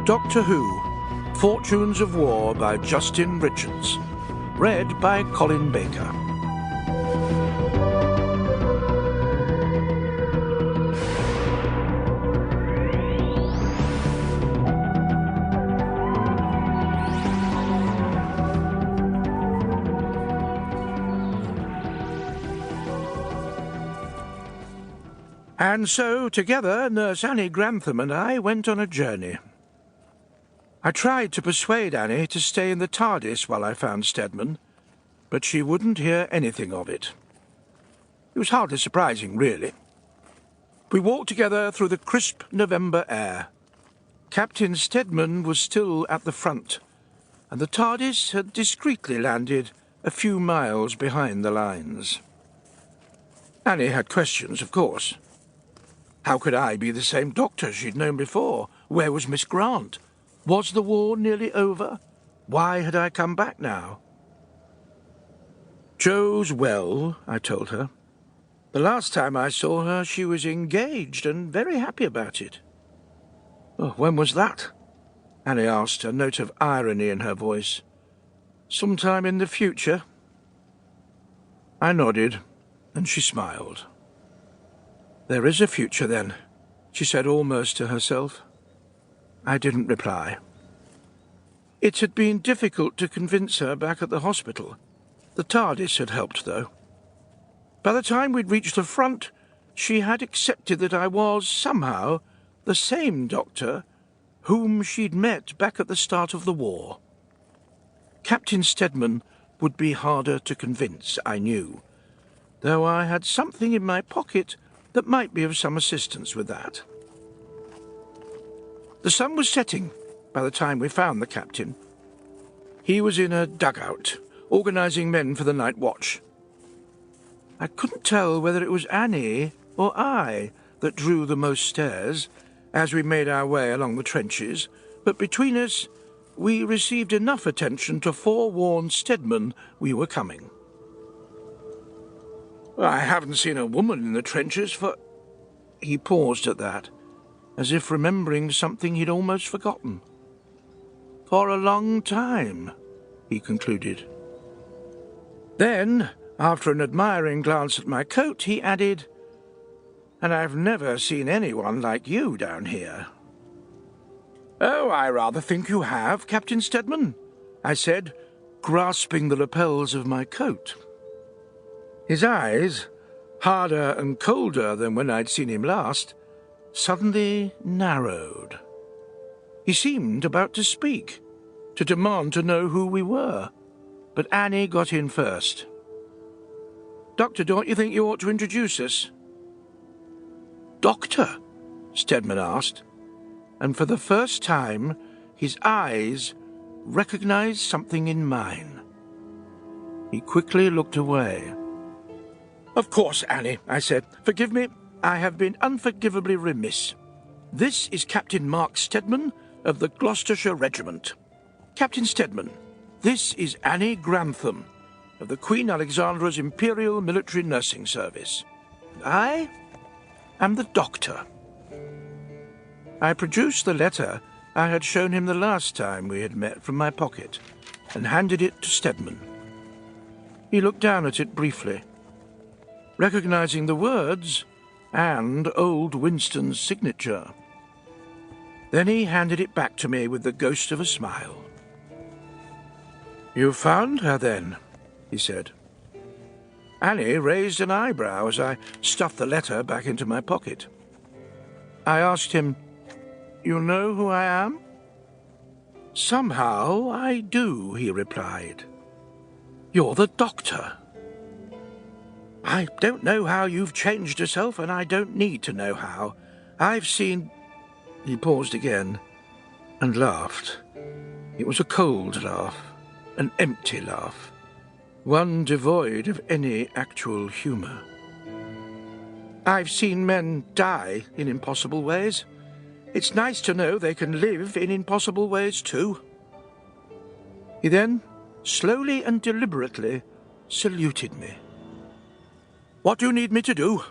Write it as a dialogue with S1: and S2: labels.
S1: Doctor Who, Fortunes of War by Justin Richards. Read by Colin Baker. And so, together, Nurse Annie Grantham and I went on a journey. I tried to persuade Annie to stay in the TARDIS while I found Steadman, but she wouldn't hear anything of it. It was hardly surprising, really. We walked together through the crisp November air. Captain Steadman was still at the front, and the TARDIS had discreetly landed a few miles behind the lines. Annie had questions, of course. How could I be the same doctor she'd known before? Where was Miss Grant? Was the war nearly over? Why had I come back now? Jo's well, I told her. The last time I saw her, she was engaged and very happy about it. Oh, when was that? Annie asked, a note of irony in her voice. Sometime in the future. I nodded, and she smiled. There is a future, then, she said almost to herself. I didn't reply. It had been difficult to convince her back at the hospital. The TARDIS had helped, though. By the time we'd reached the front, she had accepted that I was, somehow, the same doctor whom she'd met back at the start of the war. Captain Steadman would be harder to convince, I knew, though I had something in my pocket that might be of some assistance with that. The sun was setting by the time we found the captain. He was in a dugout, organising men for the night watch. I couldn't tell whether it was Annie or I that drew the most stares as we made our way along the trenches, but between us we received enough attention to forewarn Steadman we were coming. I haven't seen a woman in the trenches for... He paused at that, as if remembering something he'd almost forgotten. For a long time, he concluded. Then, after an admiring glance at my coat, he added, and I've never seen anyone like you down here. Oh, I rather think you have, Captain Steadman, I said, grasping the lapels of my coat. His eyes, harder and colder than when I'd seen him last, suddenly narrowed. He seemed about to speak, to demand to know who we were, but Annie got in first. Doctor, don't you think you ought to introduce us? Doctor? Steadman asked, and for the first time his eyes recognized something in mine. He quickly looked away. Of course, Annie, I said. Forgive me, I have been unforgivably remiss. This is Captain Mark Steadman of the Gloucestershire Regiment. Captain Steadman, this is Annie Grantham of the Queen Alexandra's Imperial Military Nursing Service. And I am the doctor. I produced the letter I had shown him the last time we had met from my pocket and handed it to Steadman. He looked down at it briefly, recognizing the words and old Winston's signature. Then he handed it back to me with the ghost of a smile. You found her, then? He said. Annie raised an eyebrow as I stuffed the letter back into my pocket. I asked him, You know who I am? Somehow I do, he replied. You're the doctor. I don't know how you've changed yourself, and I don't need to know how. I've seen... He paused again and laughed. It was a cold laugh, an empty laugh, one devoid of any actual humour. I've seen men die in impossible ways. It's nice to know they can live in impossible ways too. He then, slowly and deliberately, saluted me. What do you need me to do?